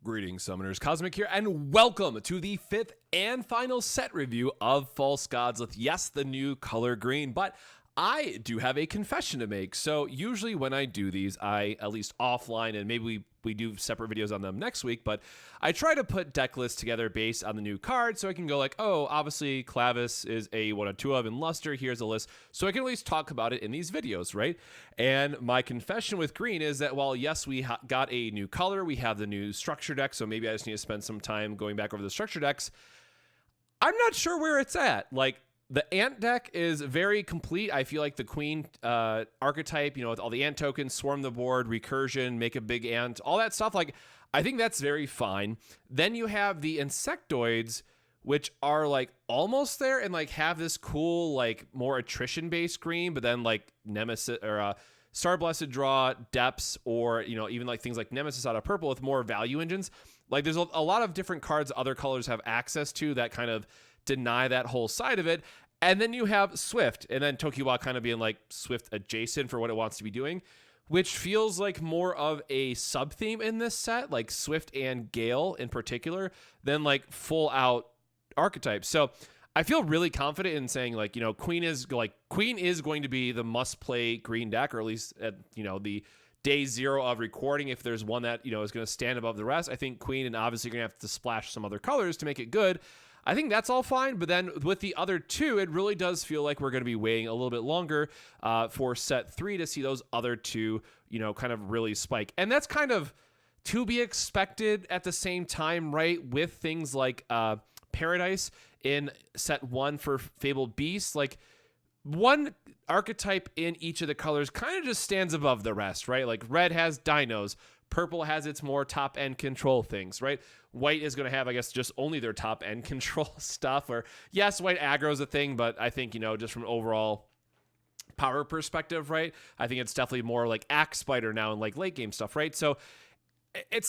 Greetings, Summoners. Cosmic here, and welcome to the fifth and final set review of False Gods with, yes, the new color green. But I do have a confession to make. So usually when I do these, I, at least offline, and maybe we do separate videos on them next week, but I try to put deck lists together based on the new card, so I can go like, oh, obviously Clavis is a 1/2 of, and Luster, here's a list, so I can at least talk about it in these videos, right? And my confession with green is that while, yes, we got a new color, we have the new structure deck, so maybe I just need to spend some time going back over the structure decks, I'm not sure where it's at. Like, the ant deck is very complete. I feel like the queen archetype, you know, with all the ant tokens, swarm the board, recursion, make a big ant, all that stuff, like, I think that's very fine. Then you have the insectoids, which are like almost there and like have this cool, like more attrition based green, but then like Nemesis or Star Blessed draw, depths, or, you know, even like things like Nemesis out of purple with more value engines. Like, there's a lot of different cards other colors have access to that kind of deny that whole side of it. And then you have Swift, and then Tokiwa kind of being like Swift adjacent for what it wants to be doing, which feels like more of a sub theme in this set, like Swift and Gale in particular, than like full out archetypes. So I feel really confident in saying, like, you know, Queen is going to be the must play green deck, or at least at, you know, the day zero of recording. If there's one that, you know, is going to stand above the rest, I think Queen, and obviously you're going to have to splash some other colors to make it good. I think that's all fine, but then with the other two, it really does feel like we're going to be waiting a little bit longer for set 3 to see those other two, you know, kind of really spike. And that's kind of to be expected at the same time, right? With things like Paradise in set 1 for Fabled Beast, like one archetype in each of the colors kind of just stands above the rest, right? Like red has dinos, purple has its more top end control things, right? White is going to have, I guess, just only their top end control stuff. Or yes, white aggro is a thing, but I think, you know, just from overall power perspective, right? I think it's definitely more like Axe Spider now and like late game stuff, right? So it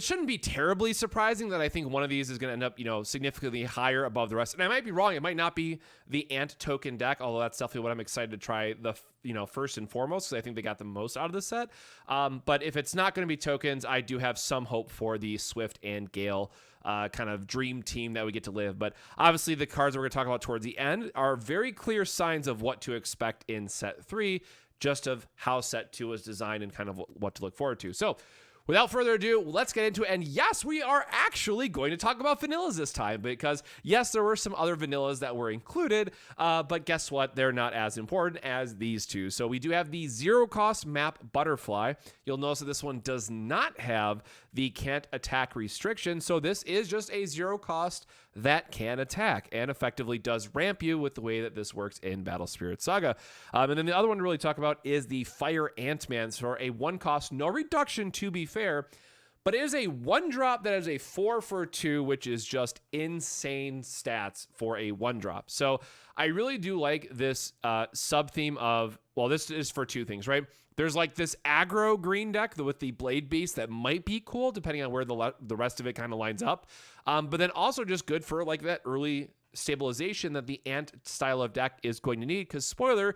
shouldn't be terribly surprising that I think one of these is going to end up, you know, significantly higher above the rest. And I might be wrong. It might not be the ant token deck, although that's definitely what I'm excited to try the, you know, first and foremost, because I think they got the most out of the set. But if it's not going to be tokens, I do have some hope for the Swift and Gale kind of dream team that we get to live. But obviously the cards we're going to talk about towards the end are very clear signs of what to expect in set 3, just of how set 2 was designed and kind of what to look forward to. So without further ado, let's get into it. And yes, we are actually going to talk about vanillas this time, because yes, there were some other vanillas that were included, but guess what? They're not as important as these two. So we do have the zero cost map Butterfly. You'll notice that this one does not have the can't attack restriction. So this is just a zero cost that can attack and effectively does ramp you with the way that this works in Battle Spirit Saga. And then the other one to really talk about is the Fire Ant-Man for a 1 cost, no reduction to be fair, but it is a 1-drop that is a 4 for 2, which is just insane stats for a 1-drop. So I really do like this sub-theme of, well, this is for 2 things, right? There's like this aggro green deck with the Blade Beast that might be cool depending on where the rest of it kind of lines up. But then also just good for like that early stabilization that the Ant style of deck is going to need, because spoiler,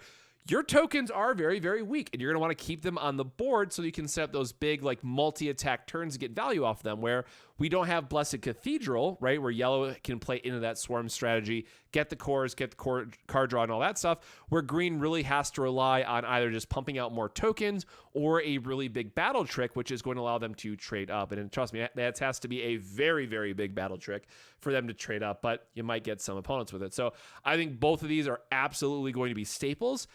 your tokens are very, very weak, and you're going to want to keep them on the board so you can set up those big like multi-attack turns to get value off them, where we don't have Blessed Cathedral, right, where yellow can play into that swarm strategy, get the cores, get the core card draw and all that stuff, where green really has to rely on either just pumping out more tokens or a really big battle trick, which is going to allow them to trade up. And trust me, that has to be a very, very big battle trick for them to trade up, but you might get some opponents with it. So I think both of these are absolutely going to be staples.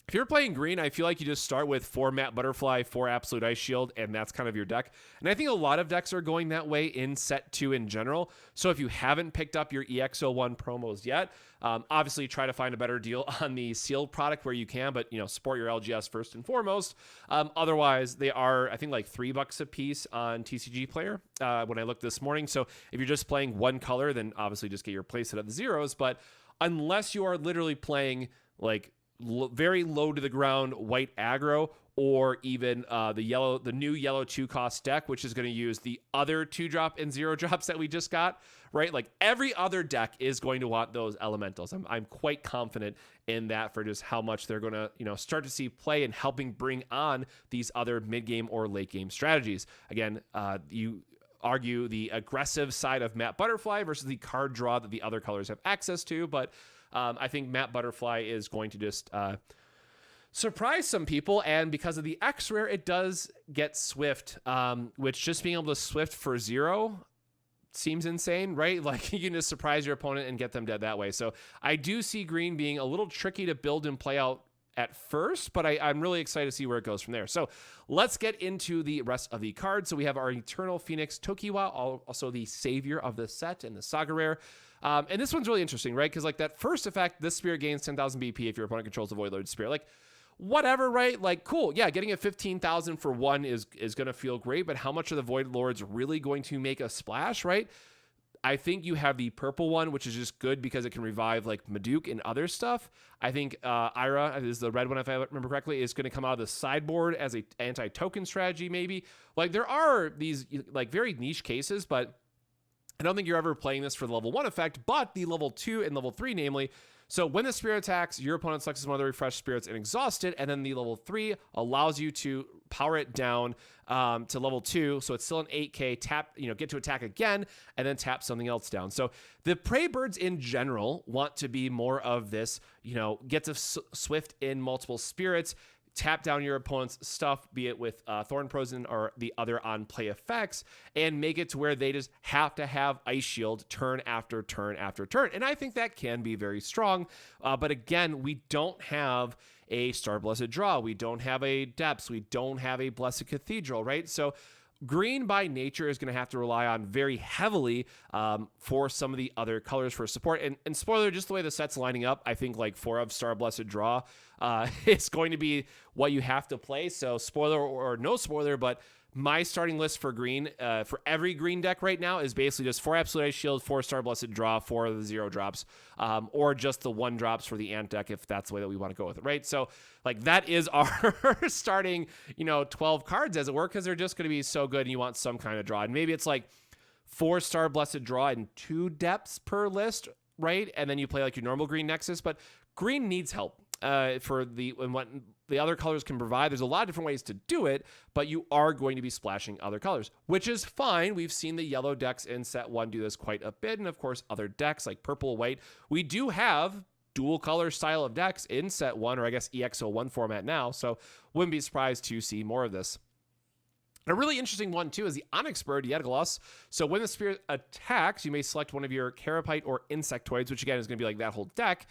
If you're playing green, I feel like you just start with 4 Map Butterfly, 4 Absolute Ice Shield, and that's kind of your deck. And I think a lot of decks are going that way in set 2 in general. So if you haven't picked up your EX01 promos yet, obviously try to find a better deal on the sealed product where you can, but, you know, support your LGS first and foremost. Otherwise, they are, I think, like $3 a piece on TCG Player when I looked this morning. So if you're just playing one color, then obviously just get your playset of the zeros. But unless you are literally playing like very low to the ground white aggro, or even the new yellow 2-cost deck, which is going to use the other 2-drop and 0-drops that we just got, right? Like every other deck is going to want those elementals. I'm quite confident in that for just how much they're going to, start to see play and helping bring on these other mid-game or late-game strategies. Again, you argue the aggressive side of Matte Butterfly versus the card draw that the other colors have access to, but I think Matte Butterfly is going to just surprise some people, and because of the X rare, it does get Swift, which just being able to Swift for 0 seems insane, right? Like you can just surprise your opponent and get them dead that way. So I do see green being a little tricky to build and play out at first, but I'm really excited to see where it goes from there. So let's get into the rest of the cards. So we have our Eternal Phoenix Tokiwa, also the savior of the set and the Saga rare. And this one's really interesting, right? Because like that first effect, this spirit gains 10,000 BP if your opponent controls the Void Lord spirit. Like whatever, right? Like cool. Yeah, getting a 15,000 for 1 is going to feel great, but how much are the Void Lords really going to make a splash, right? I think you have the purple one, which is just good because it can revive like Maduke and other stuff. I think Ira is the red one, if I remember correctly, is going to come out of the sideboard as a anti-token strategy, maybe. Like there are these like very niche cases, but I don't think you're ever playing this for the level 1 effect, but the level 2 and level 3, namely. So when the spirit attacks, your opponent selects one of the refreshed spirits and exhausts it, and then the level 3 allows you to power it down to level 2, so it's still an 8k, tap, get to attack again, and then tap something else down. So the Prey Birds in general want to be more of this, get to Swift in multiple spirits, tap down your opponent's stuff, be it with Thorn Prison or the other on-play effects, and make it to where they just have to have Ice Shield turn after turn after turn. And I think that can be very strong. But again, we don't have a Star Blessed Draw. We don't have a Depths. We don't have a Blessed Cathedral, right? So green by nature is going to have to rely on very heavily for some of the other colors for support. And spoiler, just the way the set's lining up, I think like 4 of Star Blessed Draw is going to be what you have to play. So spoiler or no spoiler, but my starting list for green, for every green deck right now is basically just 4 Absolute Ice Shield, 4 Star Blessed Draw, 4 of the 0-drops, or just the 1-drops for the Ant deck if that's the way that we want to go with it, right? So like that is our starting, 12 cards as it were, because they're just going to be so good and you want some kind of draw. And maybe it's like 4 Star Blessed Draw and 2 Depths per list, right? And then you play like your normal green Nexus, but green needs help. For what the other colors can provide. There's a lot of different ways to do it, but you are going to be splashing other colors, which is fine. We've seen the yellow decks in set 1 do this quite a bit, and of course other decks like purple, white. We do have dual color style of decks in set 1, or I guess EX01 format now, so wouldn't be surprised to see more of this. A really interesting one, too, is the Onyx Bird, Yetagloss. So when the spirit attacks, you may select one of your Carapace or Insectoids, which, again, is going to be like that whole deck,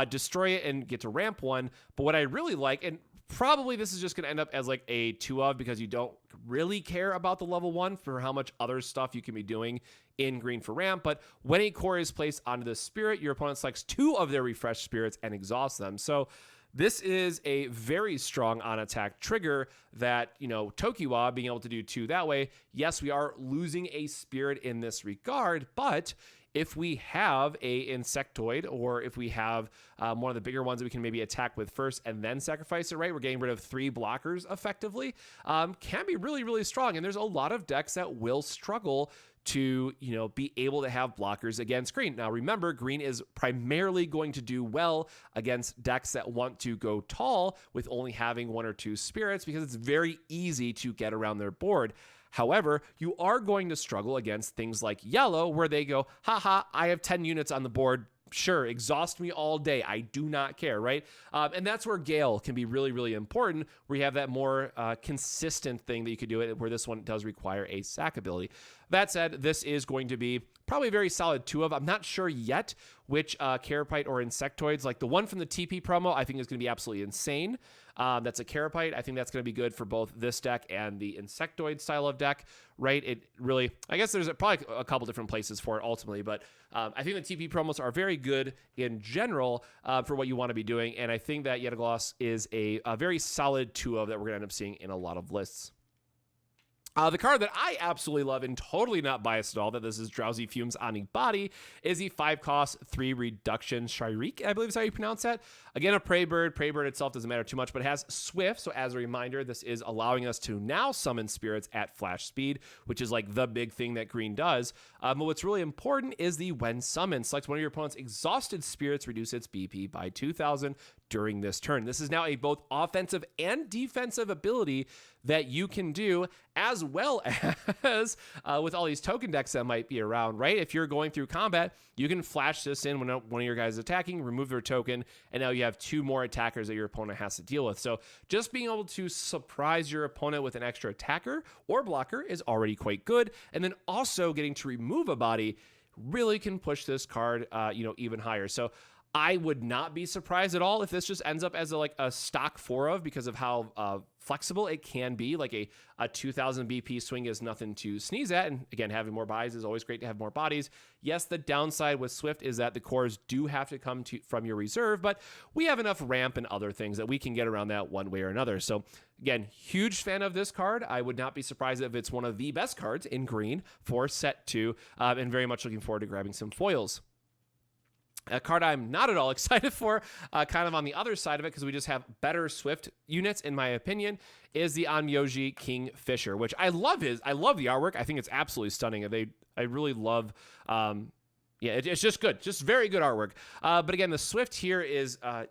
destroy it and get to ramp 1. But what I really like, and probably this is just going to end up as like a 2 of because you don't really care about the level 1 for how much other stuff you can be doing in green for ramp. But when a core is placed onto the spirit, your opponent selects 2 of their refreshed spirits and exhausts them. So this is a very strong on-attack trigger that, Tokiwa being able to do 2 that way. Yes, we are losing a spirit in this regard, but if we have a Insectoid, or if we have one of the bigger ones that we can maybe attack with first and then sacrifice it, right? We're getting rid of 3 blockers effectively, can be really, really strong. And there's a lot of decks that will struggle to, be able to have blockers against green. Now, remember, green is primarily going to do well against decks that want to go tall with only having 1 or 2 spirits because it's very easy to get around their board. However, you are going to struggle against things like yellow, where they go, haha, I have 10 units on the board. Sure, exhaust me all day. I do not care, right? And that's where Gale can be really, really important, where you have that more consistent thing that you could do it, where this one does require a sack ability. That said, this is going to be probably a very solid 2 of. I'm not sure yet which Carapace or Insectoids. Like the one from the TP promo, I think is going to be absolutely insane. That's a Carapace. I think that's going to be good for both this deck and the Insectoid style of deck, right? It really, I guess there's probably a couple different places for it ultimately, but I think the TP promos are very good in general for what you want to be doing, and I think that Yetagloss is a very solid 2 of that we're going to end up seeing in a lot of lists. The card that I absolutely love and totally not biased at all, that this is Drowsy Fumes Ani Body, is the 5-cost 3 reduction Shirique, I believe is how you pronounce that. Again, a Prey Bird. Prey Bird itself doesn't matter too much, but it has Swift. So as a reminder, this is allowing us to now summon spirits at flash speed, which is like the big thing that green does. But what's really important is the when summoned. Select one of your opponent's exhausted spirits, reduce its BP by 2,000 during this turn. This is now a both offensive and defensive ability that you can do, as well as with all these token decks that might be around, right? If you're going through combat, you can flash this in when one of your guys is attacking, remove their token, and now you have 2 more attackers that your opponent has to deal with. So just being able to surprise your opponent with an extra attacker or blocker is already quite good. And then also getting to remove a body really can push this card, even higher. So I would not be surprised at all if this just ends up as a stock 4 of, because of how flexible it can be. Like a 2,000 BP swing is nothing to sneeze at. And again, having more bodies is always great to have more bodies. Yes, the downside with Swift is that the cores do have to come from your reserve, but we have enough ramp and other things that we can get around that one way or another. So again, huge fan of this card. I would not be surprised if it's one of the best cards in green for set 2, and very much looking forward to grabbing some foils. A card I'm not at all excited for, kind of on the other side of it, because we just have better Swift units, in my opinion, is the Onmyoji Kingfisher, which I love the artwork. I think it's absolutely stunning. I really love, it's just good. Just very good artwork. But again, the Swift here is, going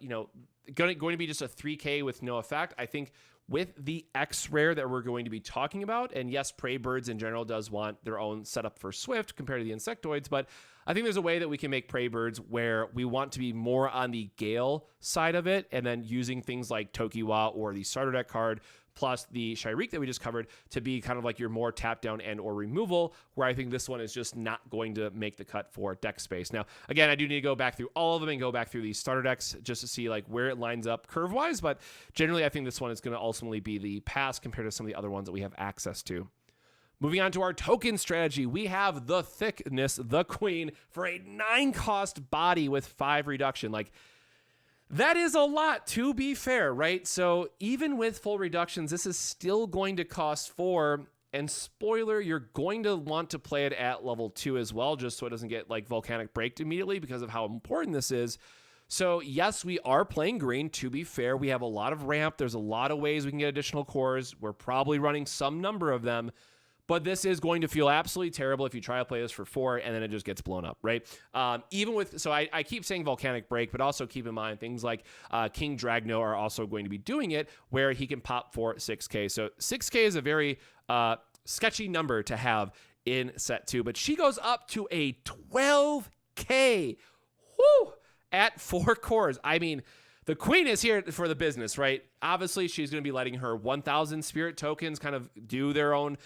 to be just a 3K with no effect. I think with the X rare that we're going to be talking about, and yes, Prey Birds in general does want their own setup for Swift compared to the Insectoids, but I think there's a way that we can make Prey Birds where we want to be more on the Gale side of it, and then using things like Tokiwa or the starter deck card, plus the Shirique that we just covered, to be kind of like your more tap down and or removal, where I think this one is just not going to make the cut for deck space. Now, again, I do need to go back through all of them and go back through these starter decks just to see like where it lines up curve wise, but generally I think this one is going to ultimately be the pass compared to some of the other ones that we have access to. Moving on to our token strategy, we have the Thickness, the Queen, for a 9-cost body with 5 reduction. Like, that is a lot, to be fair, right? So even with full reductions, this is still going to cost 4. And spoiler, you're going to want to play it at level 2 as well, just so it doesn't get like volcanic braked immediately because of how important this is. So yes, we are playing green, to be fair. We have a lot of ramp. There's a lot of ways we can get additional cores. We're probably running some number of them. But this is going to feel absolutely terrible if you try to play this for 4 and then it just gets blown up, right? So I keep saying Volcanic Break, but also keep in mind things like King Dragno are also going to be doing it, where he can pop for 6K. So 6K is a very sketchy number to have in set 2, but she goes up to a 12K. Woo! At 4 cores. I mean, the Queen is here for the business, right? Obviously, she's going to be letting her 1,000 spirit tokens kind of do their own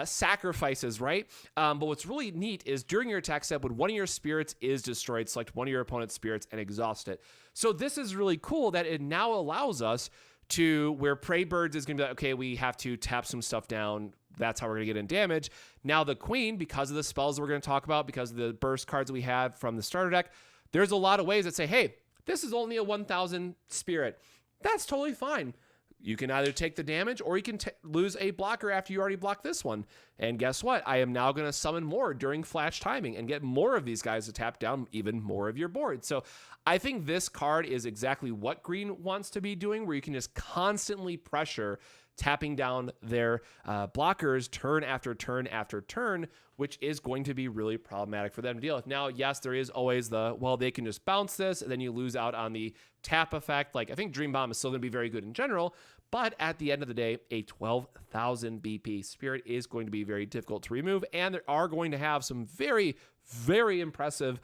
sacrifices, right? But what's really neat is during your attack step, when one of your spirits is destroyed, select one of your opponent's spirits and exhaust it. So this is really cool that it now allows us to, where Prey Birds is going to be like, okay, we have to tap some stuff down. That's how we're going to get in damage. Now the Queen, because of the spells that we're going to talk about, because of the burst cards that we have from the starter deck, there's a lot of ways that say, hey, this is only a 1,000 spirit. That's totally fine. You can either take the damage or you can lose a blocker after you already blocked this one. And guess what? I am now going to summon more during flash timing and get more of these guys to tap down even more of your board. So I think this card is exactly what green wants to be doing, where you can just constantly pressure tapping down their blockers turn after turn after turn, which is going to be really problematic for them to deal with. Now, yes, there is always they can just bounce this, and then you lose out on the tap effect. Like, I think Dream Bomb is still going to be very good in general, but at the end of the day, a 12,000 BP spirit is going to be very difficult to remove, and there are going to have some very, very impressive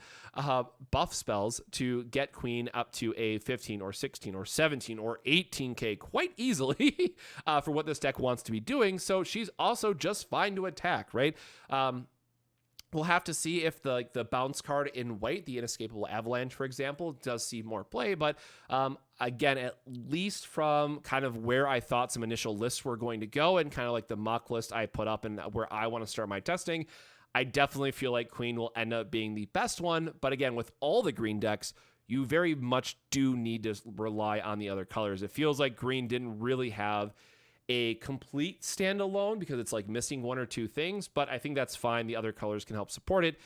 buff spells to get Queen up to a 15 or 16 or 17 or 18K quite easily for what this deck wants to be doing. So she's also just fine to attack, right? We'll have to see if the bounce card in white, the Inescapable Avalanche, for example, does see more play. But again, at least from kind of where I thought some initial lists were going to go and kind of like the mock list I put up and where I want to start my testing, I definitely feel like Queen will end up being the best one. But again, with all the green decks, you very much do need to rely on the other colors. It feels like green didn't really have a complete standalone because it's like missing one or two things, but I think that's fine. The other colors can help support it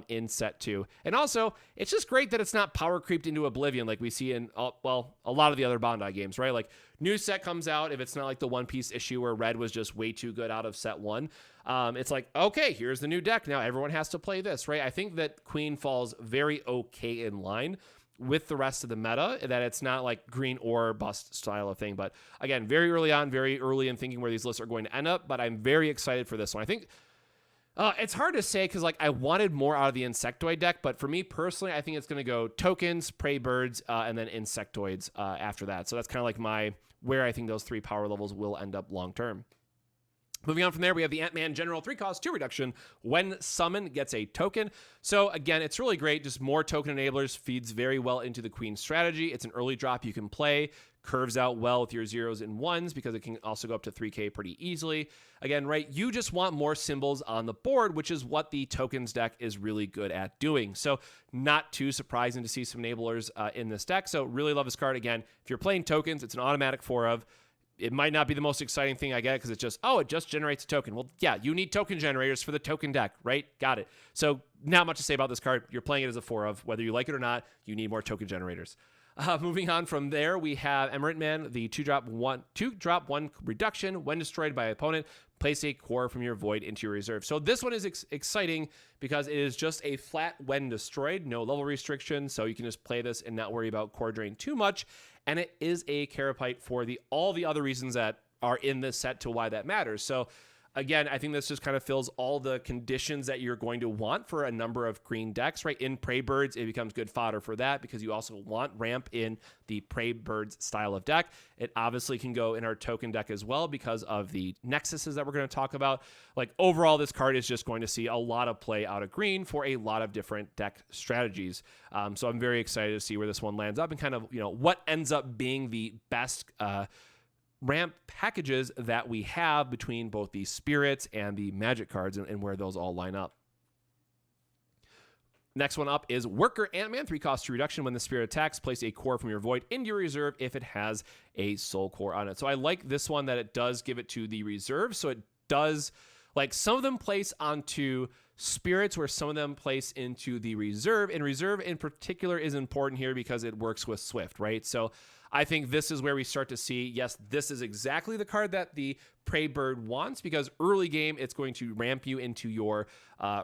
in set 2. And also, it's just great that it's not power creeped into oblivion like we see in, well, a lot of the other Bandai games, right? Like, new set comes out, if it's not like the One Piece issue where red was just way too good out of set 1, it's like, okay, here's the new deck. Now everyone has to play this, right? I think that Queen falls very okay in line with the rest of the meta, that it's not like green or bust style of thing. But again, very early in thinking where these lists are going to end up, but I'm very excited for this one. I think it's hard to say because like I wanted more out of the Insectoid deck, but for me personally, I think it's going to go tokens, prey birds, and then Insectoids after that. So that's kind of like where I think those 3 power levels will end up long term. Moving on from there, we have the Ant-Man General 3-cost 2 reduction when summon gets a token. So again, it's really great. Just more token enablers feeds very well into the Queen strategy. It's an early drop you can play. Curves out well with your 0s and 1s because it can also go up to 3k pretty easily. Again, right, you just want more symbols on the board, which is what the tokens deck is really good at doing. So not too surprising to see some enablers in this deck. So really love this card. Again, if you're playing tokens, it's an automatic 4-of. It might not be the most exciting thing I get because it's just, it just generates a token. Well, yeah, you need token generators for the token deck, right? Got it. So not much to say about this card. You're playing it as a 4-of. Whether you like it or not, you need more token generators. Moving on from there, we have Emirate Man, the 2-drop 1 reduction. When destroyed by an opponent, place a core from your void into your reserve. So this one is exciting because it is just a flat when destroyed, no level restriction. So you can just play this and not worry about core drain too much. And it is a Carapace for all the other reasons that are in this set to why that matters. So again, I think this just kind of fills all the conditions that you're going to want for a number of green decks, right? In Prey Birds, it becomes good fodder for that because you also want ramp in the Prey Birds style of deck. It obviously can go in our token deck as well because of the nexuses that we're going to talk about. Like overall, this card is just going to see a lot of play out of green for a lot of different deck strategies. So I'm very excited to see where this one lands up and kind of, what ends up being the best ramp packages that we have between both the spirits and the magic cards and where those all line up. Next one up is Worker Ant-Man, 3-cost 2 reduction. When the spirit attacks, place a core from your void into your reserve if it has a soul core on it. So I like this one that it does give it to the reserve. So it does, like some of them place onto spirits where some of them place into the reserve. And reserve in particular is important here because it works with Swift, right? So I think this is where we start to see, yes, this is exactly the card that the Prey Bird wants because early game, it's going to ramp you into your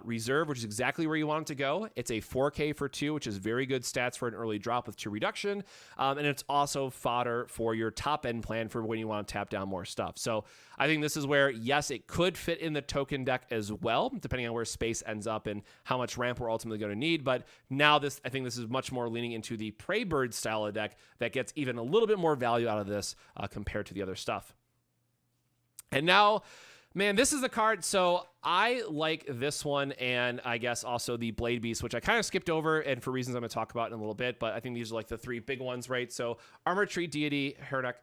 reserve, which is exactly where you want it to go. It's a 4K for 2, which is very good stats for an early drop with 2 reduction. And it's also fodder for your top end plan for when you want to tap down more stuff. So I think this is where, yes, it could fit in the token deck as well, depending on where space ends up and how much ramp we're ultimately going to need. But now I think this is much more leaning into the Prey Bird style of deck that gets even a little bit more value out of this compared to the other stuff. And now, man, this is the card. So I like this one and I guess also the Blade Beast, which I kind of skipped over and for reasons I'm going to talk about in a little bit. But I think these are like the 3 big ones, right? So Armor Tree Deity, Herdak,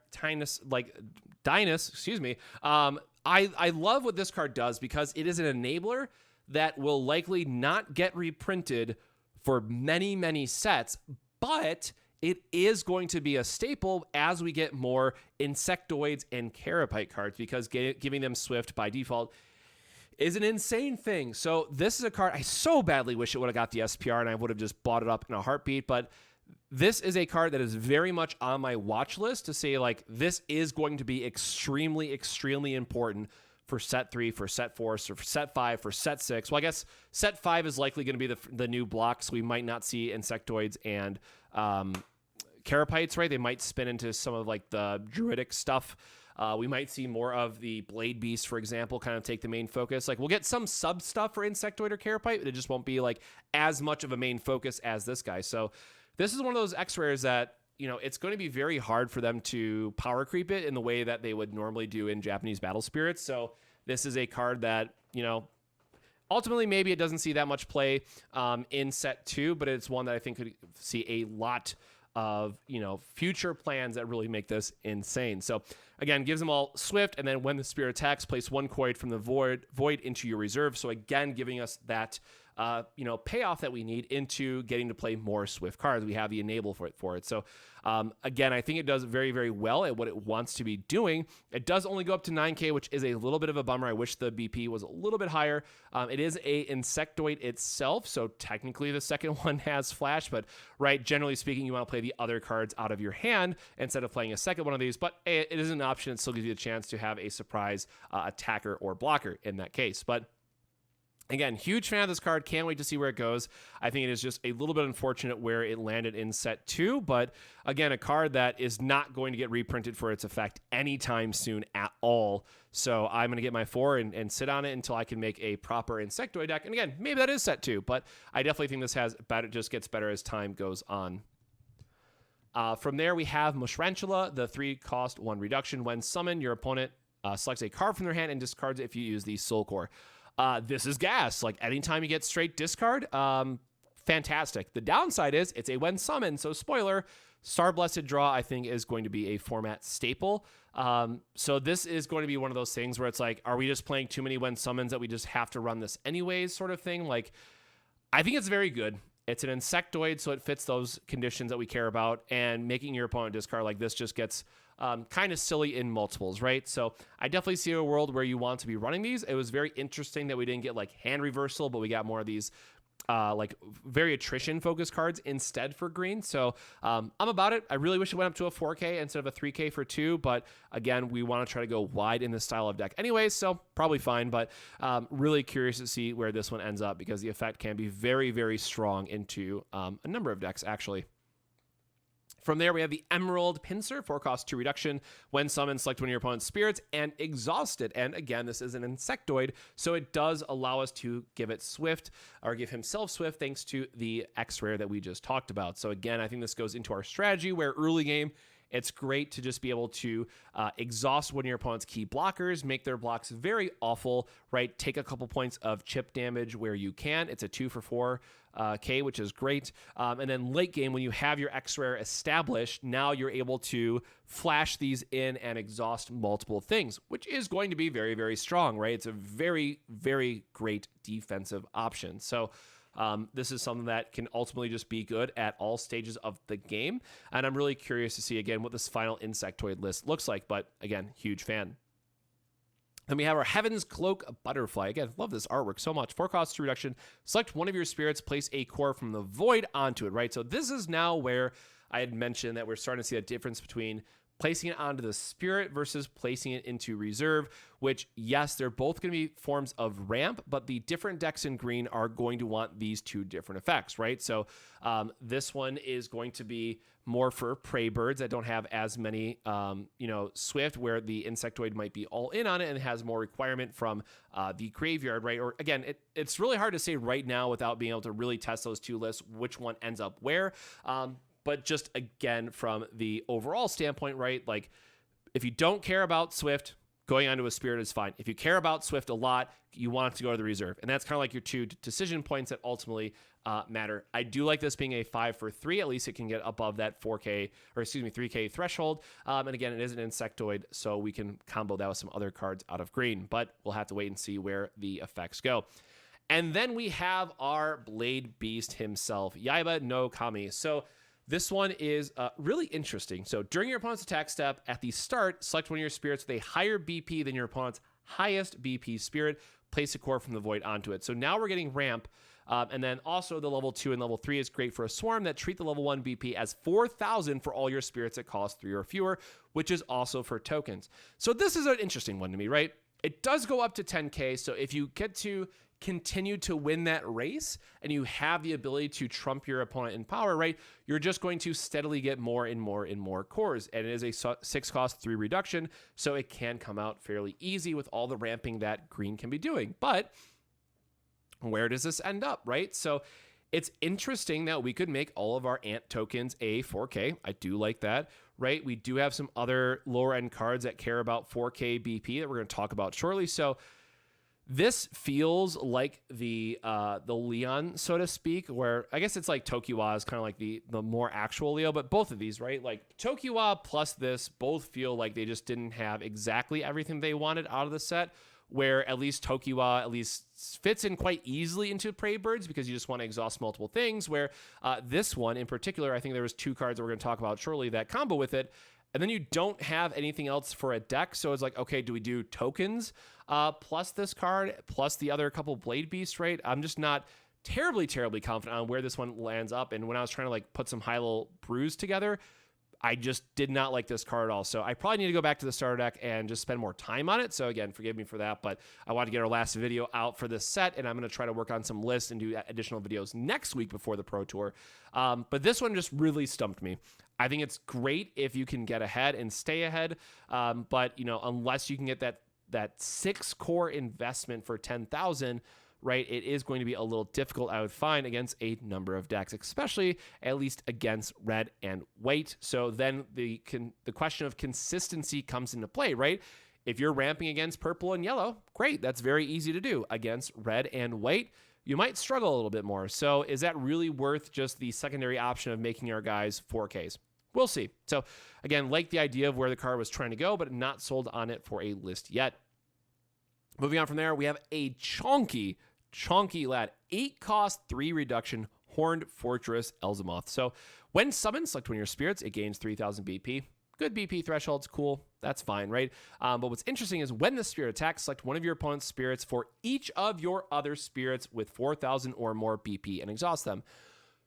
Dynus, excuse me. I love what this card does because it is an enabler that will likely not get reprinted for many, many sets, but it is going to be a staple as we get more Insectoids and Carapace cards because giving them Swift by default is an insane thing. So this is a card I so badly wish it would have got the SPR and I would have just bought it up in a heartbeat. But this is a card that is very much on my watch list to say, like, this is going to be extremely, extremely important for set 3, for set 4, for set 5, for set 6. Well, I guess set 5 is likely going to be the new block, so we might not see Insectoids and Carapaces, right? They might spin into some of like the druidic stuff. We might see more of the Blade Beast, for example, kind of take the main focus. Like we'll get some sub stuff for Insectoid or Carapace, but it just won't be like as much of a main focus as this guy. So this is one of those X rares that, it's going to be very hard for them to power creep it in the way that they would normally do in Japanese Battle Spirits. So this is a card that, ultimately maybe it doesn't see that much play in set 2, but it's one that I think could see a lot of, future plans that really make this insane. So again, gives them all Swift, and then when the spirit attacks, place 1 coin from the void into your reserve. So again, giving us that payoff that we need into getting to play more Swift cards. We have the enable for it. So again, I think it does very, very well at what it wants to be doing. It does only go up to 9K, which is a little bit of a bummer. I wish the BP was a little bit higher. It is a Insectoid itself, so technically the second one has flash, but right, generally speaking, you want to play the other cards out of your hand instead of playing a second one of these, but it is an option. It still gives you a chance to have a surprise attacker or blocker in that case. But again, huge fan of this card. Can't wait to see where it goes. I think it is just a little bit unfortunate where it landed in set 2, but again, a card that is not going to get reprinted for its effect anytime soon at all. So I'm going to get my 4 and sit on it until I can make a proper Insectoid deck. And again, maybe that is set 2, but I definitely think this has better, just gets better as time goes on. From there, we have Mushrantula, the 3-cost 1 reduction. When summoned, your opponent selects a card from their hand and discards it if you use the Soul Core. This is gas. Like anytime you get straight discard, fantastic. The downside is it's a when summoned, so spoiler, Star Blessed Draw I think is going to be a format staple. So this is going to be one of those things where it's like, are we just playing too many when summons that we just have to run this anyways sort of thing? Like, I think it's very good. It's an Insectoid, so it fits those conditions that we care about, and making your opponent discard like this just gets kind of silly in multiples, right? So I definitely see a world where you want to be running these. It was very interesting that we didn't get like hand reversal, but we got more of these like very attrition focused cards instead for green. So I'm about it. I really wish it went up to a 4K instead of a 3K for 2, but again, we want to try to go wide in this style of deck anyways, so probably fine, but really curious to see where this one ends up because the effect can be very, very strong into a number of decks actually. From there, we have the Emerald Pincer, 4-cost 2 reduction. When summoned, select one of your opponent's spirits and exhaust it. And again, this is an Insectoid, so it does allow us to give it Swift, or give himself Swift, thanks to the X rare that we just talked about. So again, I think this goes into our strategy where early game, it's great to just be able to exhaust one of your opponent's key blockers, make their blocks very awful, right? Take a couple points of chip damage where you can. It's a 2 for 4K, which is great. And then late game, when you have your X rare established, now you're able to flash these in and exhaust multiple things, which is going to be very, very strong, right? It's a very, very great defensive option. So this is something that can ultimately just be good at all stages of the game. And I'm really curious to see, again, what this final Insectoid list looks like. But again, huge fan. Then we have our Heaven's Cloak Butterfly. Again, love this artwork so much. 4-cost 2 reduction. Select one of your spirits, place a core from the void onto it, right? So this is now where I had mentioned that we're starting to see that difference between placing it onto the spirit versus placing it into reserve, which, yes, they're both going to be forms of ramp, but the different decks in green are going to want these two different effects, right? So this one is going to be more for prey birds that don't have as many, Swift, where the Insectoid might be all in on it and has more requirement from the graveyard, right? Or again, it's really hard to say right now without being able to really test those two lists, which one ends up where. But just again, from the overall standpoint, right? Like if you don't care about Swift, going onto a spirit is fine. If you care about Swift a lot, you want it to go to the reserve. And that's kind of like your two decision points that ultimately matter. I do like this being a 5 for 3. At least it can get above that 3K threshold. And again, it is an Insectoid, so we can combo that with some other cards out of green. But we'll have to wait and see where the effects go. And then we have our Blade Beast himself, Yaiba no Kami. So this one is really interesting. So during your opponent's attack step, at the start, select one of your spirits with a higher BP than your opponent's highest BP spirit. Place a core from the void onto it. So now we're getting ramp. And then also the level 2 and level 3 is great for a swarm that treat the level 1 BP as 4,000 for all your spirits that cost 3 or fewer, which is also for tokens. So this is an interesting one to me, right? It does go up to 10K. So if you get to continue to win that race and you have the ability to trump your opponent in power, right, you're just going to steadily get more and more and more cores. And it is a 6-cost 3 reduction, so it can come out fairly easy with all the ramping that green can be doing. But where does this end up, right? So it's interesting that we could make all of our Ant tokens a 4K. I do like that, right? We do have some other lower end cards that care about 4K BP that we're going to talk about shortly. So this feels like the Leon, so to speak, where I guess it's like Tokiwa is kind of like the more actual Leo, but both of these, right? Like Tokiwa plus this both feel like they just didn't have exactly everything they wanted out of the set, where at least Tokiwa at least fits in quite easily into Prey Birds because you just want to exhaust multiple things, where this one in particular, I think there was 2 cards that we're going to talk about shortly that combo with it, and then you don't have anything else for a deck, so it's like, okay, do we do tokens plus this card, plus the other couple Blade Beasts, right? I'm just not terribly confident on where this one lands up, and when I was trying to like put some high-level brews together, I just did not like this card at all. So I probably need to go back to the starter deck and just spend more time on it. So again, forgive me for that, but I want to get our last video out for this set, and I'm going to try to work on some lists and do additional videos next week before the Pro Tour. But this one just really stumped me. I think it's great if you can get ahead and stay ahead. But you know, unless you can get that 6 core investment for 10,000, right, it is going to be a little difficult, I would find, against a number of decks, especially at least against red and white. So then the question of consistency comes into play, right? If you're ramping against purple and yellow, great, that's very easy to do. Against red and white, you might struggle a little bit more. So is that really worth just the secondary option of making our guys 4Ks? We'll see. So again, like the idea of where the card was trying to go, but not sold on it for a list yet. Moving on from there, we have a chunky lad, 8 cost, 3 reduction, Horned Fortress Elzamoth. So when summoned, select one of your spirits, it gains 3,000 BP. Good BP threshold's cool. That's fine, right? But what's interesting is when the spirit attacks, select one of your opponent's spirits for each of your other spirits with 4,000 or more BP and exhaust them.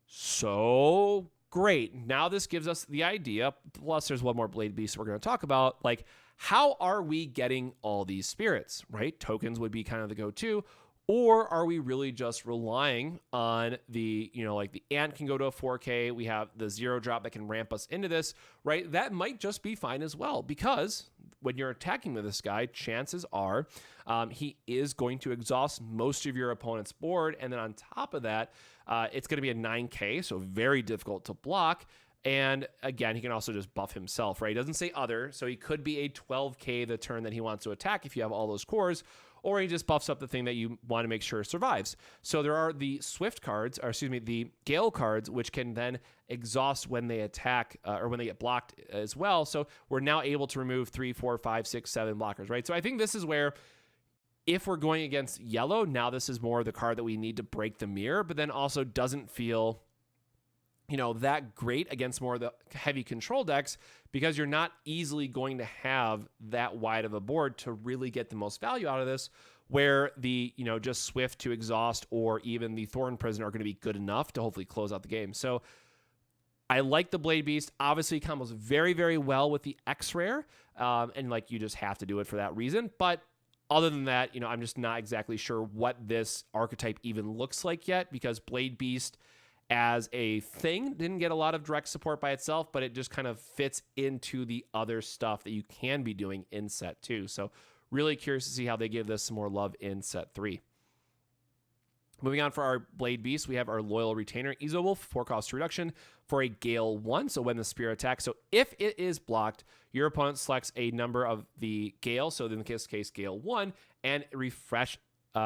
So great. Now this gives us the idea, plus there's one more Blade Beast we're going to talk about, like how are we getting all these spirits, right? Tokens would be kind of the go-to. Or are we really just relying on the, you know, like the Ant can go to a 4K. We have the 0 drop that can ramp us into this, right? That might just be fine as well, because when you're attacking with this guy, chances are he is going to exhaust most of your opponent's board. And then on top of that, it's going to be a 9K, so very difficult to block. And again, he can also just buff himself, right? He doesn't say other, so he could be a 12K the turn that he wants to attack if you have all those cores, or he just buffs up the thing that you want to make sure survives. So there are the Swift cards, or excuse me, the Gale cards, which can then exhaust when they attack or when they get blocked as well. So we're now able to remove 3, 4, 5, 6, 7 blockers, right? So I think this is where, if we're going against yellow, now this is more the card that we need to break the mirror, but then also doesn't feel, you know, that great against more of the heavy control decks, because you're not easily going to have that wide of a board to really get the most value out of this, where the, you know, just Swift to exhaust or even the Thorn Prison are going to be good enough to hopefully close out the game. So I like the Blade Beast. Obviously combos very, very well with the X-Rare, and like you just have to do it for that reason. But other than that, you know, I'm just not exactly sure what this archetype even looks like yet, because Blade Beast as a thing didn't get a lot of direct support by itself, but it just kind of fits into the other stuff that you can be doing in set 2. So really curious to see how they give this some more love in set 3. Moving on for our Blade Beast, we have our Loyal Retainer, Izowolf, 4 cost reduction for a Gale 1, so when the Spear attacks. So if it is blocked, your opponent selects a number of the Gale, so in this case, Gale 1, and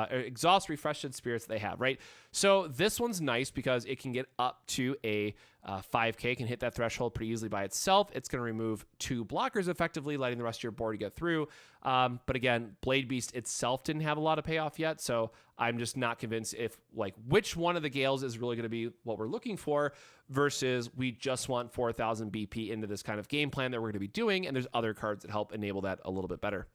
exhaust refreshed spirits they have, right? So this one's nice because it can get up to a 5K, can hit that threshold pretty easily by itself. It's going to remove 2 blockers effectively, letting the rest of your board get through. But again, Blade Beast itself didn't have a lot of payoff yet, so I'm just not convinced if, like, which one of the Gales is really going to be what we're looking for, versus we just want 4,000 BP into this kind of game plan that we're going to be doing, and there's other cards that help enable that a little bit better.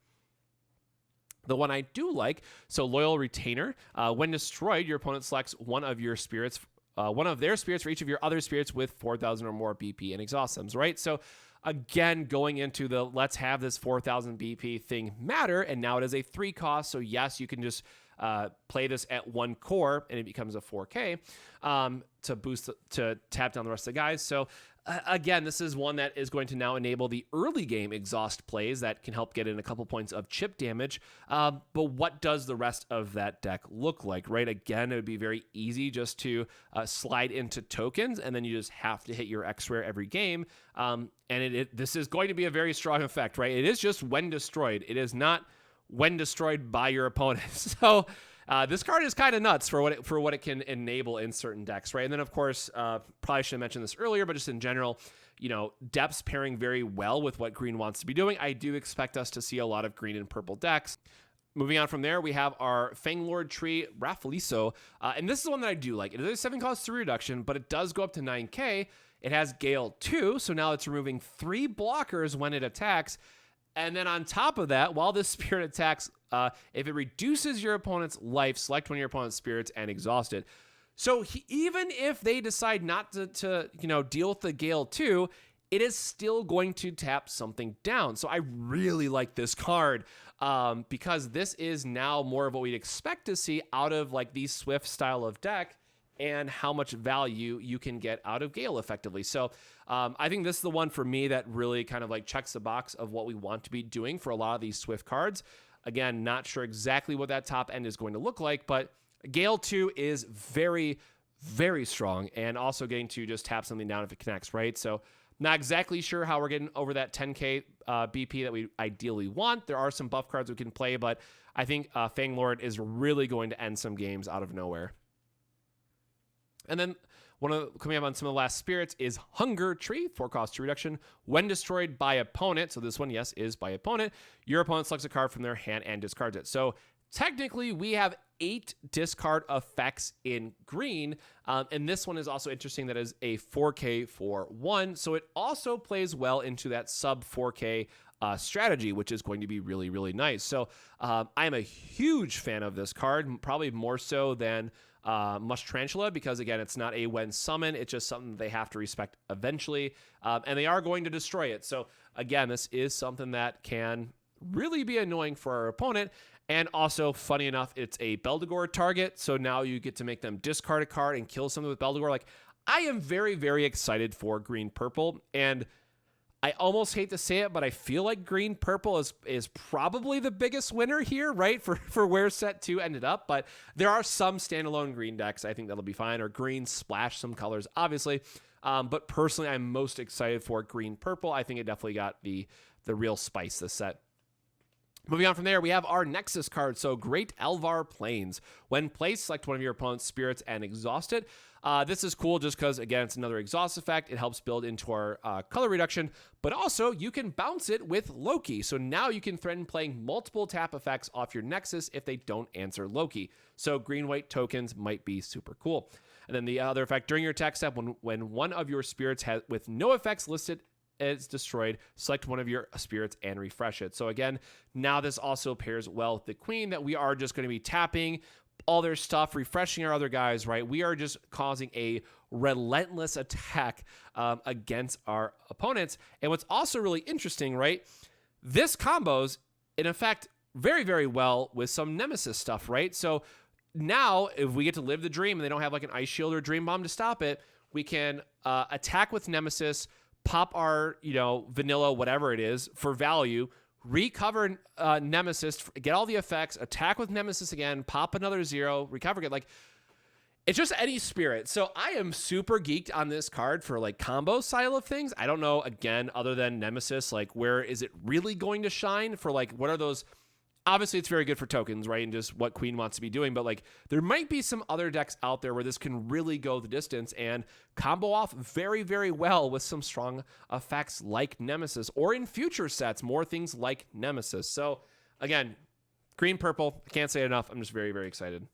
The one I do like, so Loyal Retainer, when destroyed, your opponent selects one of your spirits, one of their spirits for each of your other spirits with 4,000 or more BP and exhaust them, right? So again, going into the let's have this 4,000 BP thing matter, and now it is a 3 cost, so yes, you can just play this at 1 core and it becomes a 4K to boost, to tap down the rest of the guys. So again, this is one that is going to now enable the early game exhaust plays that can help get in a couple points of chip damage. But what does the rest of that deck look like, right? Again, it would be very easy just to slide into tokens, and then you just have to hit your X-Rare every game. And this is going to be a very strong effect, right? It is just when destroyed. It is not when destroyed by your opponent. So this card is kind of nuts for what it can enable in certain decks, right? And then, of course, probably should have mentioned this earlier, but just in general, you know, depths pairing very well with what green wants to be doing. I do expect us to see a lot of green and purple decks. Moving on from there, we have our Fanglord tree, Raffaliso. And this is one that I do like. It is a 7 cost 3 reduction, but it does go up to 9k. It has Gale 2, so now it's removing 3 blockers when it attacks. And then on top of that, while this spirit attacks, if it reduces your opponent's life, select one of your opponent's spirits and exhaust it. So even if they decide not to deal with the Gale 2, it is still going to tap something down. So I really like this card because this is now more of what we'd expect to see out of like these Swift style of deck and how much value you can get out of Gale effectively. So I think this is the one for me that really kind of like checks the box of what we want to be doing for a lot of these Swift cards. Again, not sure exactly what that top end is going to look like, but Gale 2 is very, very strong and also getting to just tap something down if it connects, right? So not exactly sure how we're getting over that 10k BP that we ideally want. There are some buff cards we can play, but I think Fanglord is really going to end some games out of nowhere. And then coming up on some of the last spirits is Hunger Tree, 4 cost 2 reduction. When destroyed by opponent, so this one, yes, is by opponent, your opponent selects a card from their hand and discards it. So technically, we have 8 discard effects in green, and this one is also interesting that is a 4K for 1, so it also plays well into that sub 4K strategy, which is going to be really, really nice. So I'm a huge fan of this card, probably more so than Mush Tarantula, because again, it's not a when summon, it's just something they have to respect eventually, and they are going to destroy it. So again, this is something that can really be annoying for our opponent. And also, funny enough, it's a Beldegor target, so now you get to make them discard a card and kill something with Beldegor. Like, I am very, very excited for green-purple, and I almost hate to say it, but I feel like green-purple is probably the biggest winner here, right, for where set 2 ended up. But there are some standalone green decks I think that'll be fine, or green splash some colors, obviously. But personally, I'm most excited for green-purple. I think it definitely got the real spice this set. Moving on from there, we have our Nexus card. So Great Elvar Plains. When placed, select one of your opponent's spirits and exhaust it. This is cool just because, again, it's another exhaust effect. It helps build into our color reduction, but also you can bounce it with Loki. So now you can threaten playing multiple tap effects off your Nexus if they don't answer Loki. So green-white tokens might be super cool. And then the other effect, during your attack step, when one of your spirits has with no effects listed is destroyed, select one of your spirits and refresh it. So again, now this also pairs well with the Queen, that we are just going to be tapping all their stuff, refreshing our other guys, right? We are just causing a relentless attack against our opponents. And what's also really interesting, right? This combos, in effect, very, very well with some Nemesis stuff, right? So now, if we get to live the dream and they don't have like an Ice Shield or Dream Bomb to stop it, we can attack with Nemesis, pop our, vanilla, whatever it is, for value, recover Nemesis, get all the effects, attack with Nemesis again, pop another 0, recover, get like, it's just any spirit. So I am super geeked on this card for like combo style of things. I don't know, again, other than Nemesis, like where is it really going to shine for like, what are those? Obviously, it's very good for tokens, right? And just what Queen wants to be doing. But like, there might be some other decks out there where this can really go the distance and combo off very, very well with some strong effects like Nemesis, or in future sets, more things like Nemesis. So again, green-purple, I can't say it enough. I'm just very, very excited.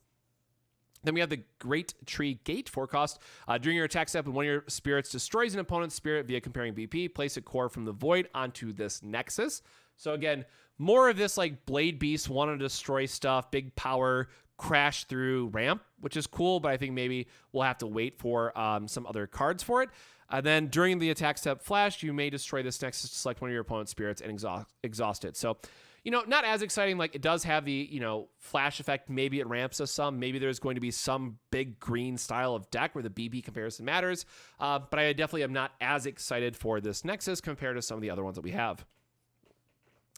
Then we have the Great Tree Gate, 4 cost. During your attack step, when one of your spirits destroys an opponent's spirit via comparing BP, place a core from the void onto this Nexus. So again, more of this like Blade Beast want to destroy stuff, big power, crash through ramp, which is cool, but I think maybe we'll have to wait for some other cards for it. Then during the attack step flash, you may destroy this Nexus to select one of your opponent's spirits and exhaust it. So, not as exciting. Like, it does have the, flash effect. Maybe it ramps us some. Maybe there's going to be some big green style of deck where the BP comparison matters. But I definitely am not as excited for this Nexus compared to some of the other ones that we have.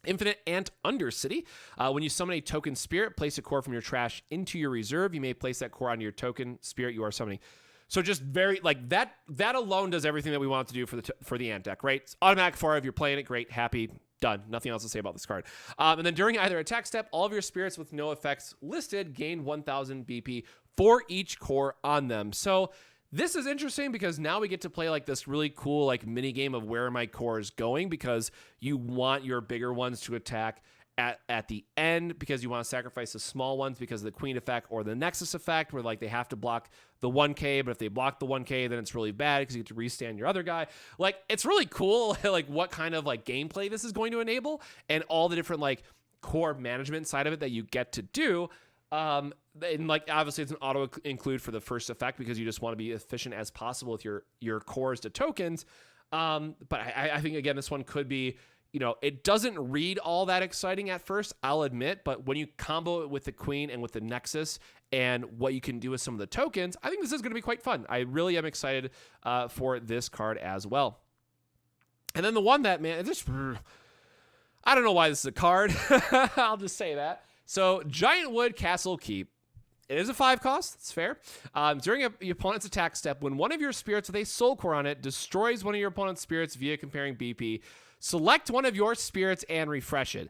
Infinite Ant Undercity. When you summon a token spirit, place a core from your trash into your reserve. You may place that core onto your token spirit you are summoning. So just very like that alone does everything that we want to do for the Ant deck, right? It's automatic for if you're playing it, great, happy, done. Nothing else to say about this card. And then during either attack step, all of your spirits with no effects listed gain 1000 BP for each core on them. So this is interesting because now we get to play like this really cool like mini game of where are my cores going, because you want your bigger ones to attack at the end because you want to sacrifice the small ones because of the queen effect or the nexus effect where like they have to block the 1k, but if they block the 1k then it's really bad because you get to restand your other guy. Like it's really cool like what kind of like gameplay this is going to enable and all the different like core management side of it that you get to do. And like obviously it's an auto include for the first effect because you just want to be efficient as possible with your cores to tokens. But I think again this one could be, you know, it doesn't read all that exciting at first, I'll admit, but when you combo it with the queen and with the nexus and what you can do with some of the tokens, I think this is going to be quite fun. I really am excited for this card as well. And then the one that, man, I don't know why this is a card. I'll just say that. So Giant Wood Castle Keep. It is a 5 cost. That's fair. During your opponent's attack step, when one of your spirits with a soul core on it destroys one of your opponent's spirits via comparing BP, select one of your spirits and refresh it.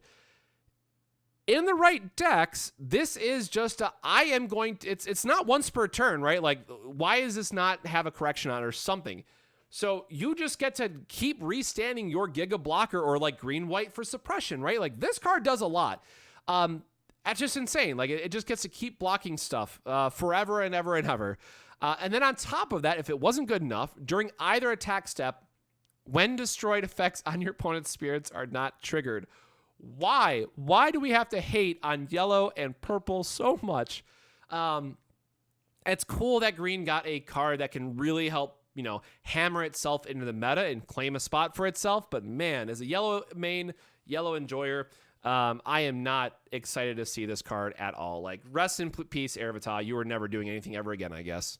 In the right decks, this is just it's not once per turn, right? Like, why does this not have a correction on it or something? So you just get to keep restanding your Giga Blocker or like green-white for suppression, right? Like this card does a lot. That's just insane. Like it just gets to keep blocking stuff forever and ever and ever. And then on top of that, if it wasn't good enough, during either attack step, when destroyed effects on your opponent's spirits are not triggered. Why? Why do we have to hate on yellow and purple so much? It's cool that green got a card that can really help, you know, hammer itself into the meta and claim a spot for itself. But man, as a yellow main, yellow enjoyer, I am not excited to see this card at all. Like, rest in peace, Ervita. You were never doing anything ever again, I guess.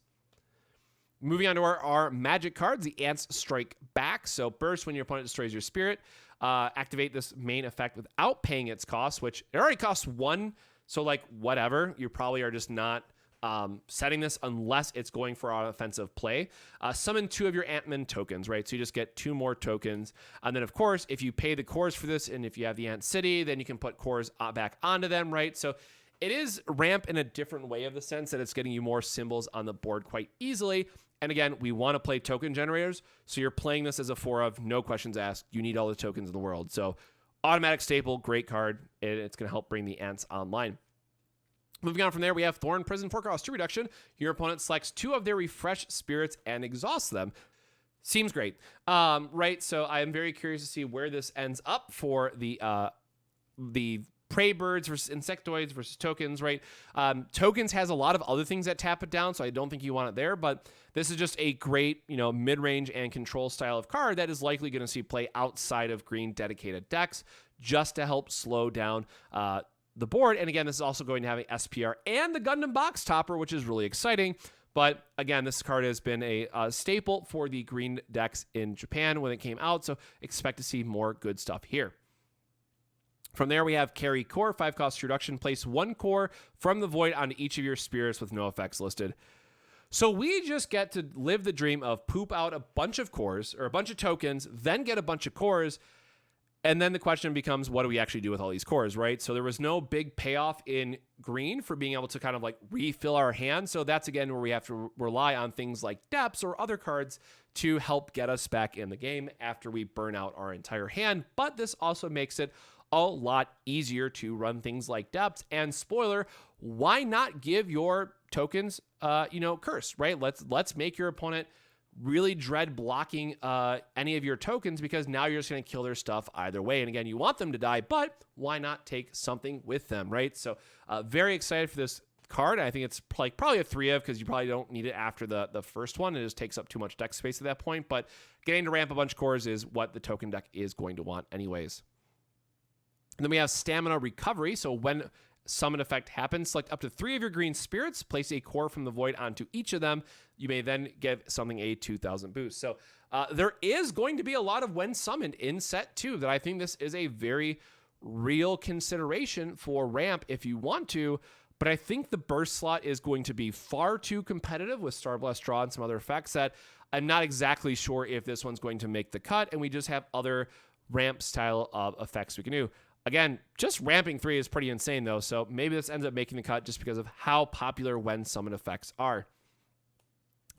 Moving on to our magic cards, the Ants Strike Back. So burst when your opponent destroys your spirit. Activate this main effect without paying its cost, which it already costs 1. So like whatever, you probably are just not setting this unless it's going for offensive play. Summon 2 of your Ant-Man tokens, right? So you just get 2 more tokens. And then of course, if you pay the cores for this and if you have the Ant City, then you can put cores back onto them, right? So it is ramp in a different way of the sense that it's getting you more symbols on the board quite easily. And again, we want to play token generators. So you're playing this as a 4 of, no questions asked. You need all the tokens in the world. So automatic staple, great card. It's going to help bring the Ants online. Moving on from there, we have Thorn Prison 4 cost 2 reduction. Your opponent selects 2 of their refreshed spirits and exhausts them. Seems great. Right, so I am very curious to see where this ends up for the prey birds versus insectoids versus tokens, right? Tokens has a lot of other things that tap it down, so I don't think you want it there, but this is just a great, you know, mid-range and control style of card that is likely going to see play outside of green dedicated decks just to help slow down the board. And again, this is also going to have an SPR and the Gundam box topper, which is really exciting. But again, this card has been a staple for the green decks in Japan when it came out, so expect to see more good stuff here. From there, we have Carry Core, 5 cost reduction. Place 1 core from the void on each of your spirits with no effects listed. So we just get to live the dream of poop out a bunch of cores or a bunch of tokens, then get a bunch of cores. And then the question becomes, what do we actually do with all these cores, right? So there was no big payoff in green for being able to kind of like refill our hand. So that's again where we have to rely on things like depths or other cards to help get us back in the game after we burn out our entire hand. But this also makes it a lot easier to run things like depths. And spoiler, why not give your tokens, curse, right? Let's make your opponent really dread blocking any of your tokens because now you're just going to kill their stuff either way. And again, you want them to die, but why not take something with them, right? So very excited for this card. I think it's like probably a 3 of because you probably don't need it after the first one. It just takes up too much deck space at that point. But getting to ramp a bunch of cores is what the token deck is going to want anyways. And then we have Stamina Recovery. So when summon effect happens, select up to 3 of your green spirits, place a core from the void onto each of them. You may then give something a 2,000 boost. So there is going to be a lot of when summoned in set 2 that I think this is a very real consideration for ramp if you want to. But I think the burst slot is going to be far too competitive with Star Blast Draw and some other effects that I'm not exactly sure if this one's going to make the cut. And we just have other ramp style of effects we can do. Again, just ramping 3 is pretty insane, though, so maybe this ends up making the cut just because of how popular when summon effects are.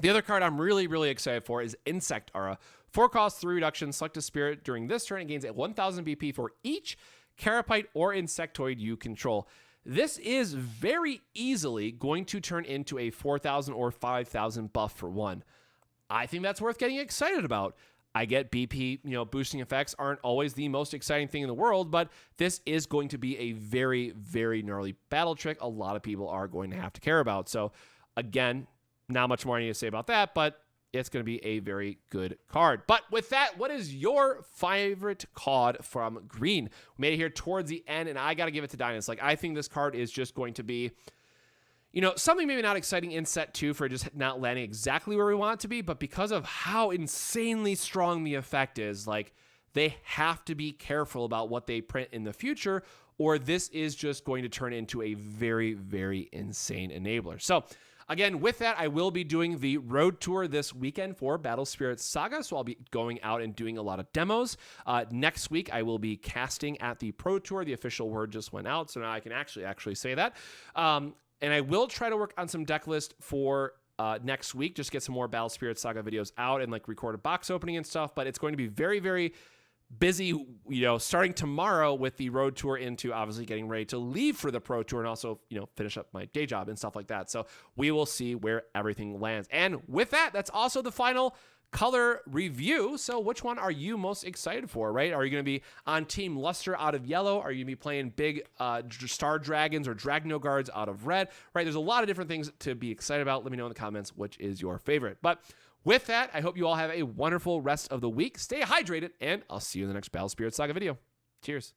The other card I'm really, really excited for is Insect Aura. 4 cost, 3 reduction, select a spirit. During this turn, it gains a 1,000 BP for each Carapace, or Insectoid you control. This is very easily going to turn into a 4,000 or 5,000 buff for one. I think that's worth getting excited about. I get BP, boosting effects aren't always the most exciting thing in the world, but this is going to be a very, very gnarly battle trick a lot of people are going to have to care about. So again, not much more I need to say about that, but it's going to be a very good card. But with that, what is your favorite card from green? We made it here towards the end, and I got to give it to Dynas. Like, I think this card is just going to be, something maybe not exciting in set 2 for just not landing exactly where we want it to be, but because of how insanely strong the effect is, like, they have to be careful about what they print in the future, or this is just going to turn into a very, very insane enabler. So again, with that, I will be doing the road tour this weekend for Battle Spirit Saga, so I'll be going out and doing a lot of demos. Next week, I will be casting at the Pro Tour. The official word just went out, so now I can actually say that. And I will try to work on some deck list for next week, just get some more Battle Spirit Saga videos out and like record a box opening and stuff, but it's going to be very, very busy, starting tomorrow with the road tour into obviously getting ready to leave for the Pro Tour and also, finish up my day job and stuff like that. So we will see where everything lands. And with that, that's also the final color review. So which one are you most excited for, right? Are you going to be on Team Luster out of yellow? Are you going to be playing big Star Dragons or Dragno Guards out of red, right? There's a lot of different things to be excited about. Let me know in the comments which is your favorite. But with that, I hope you all have a wonderful rest of the week. Stay hydrated, and I'll see you in the next Battle Spirit Saga video. Cheers.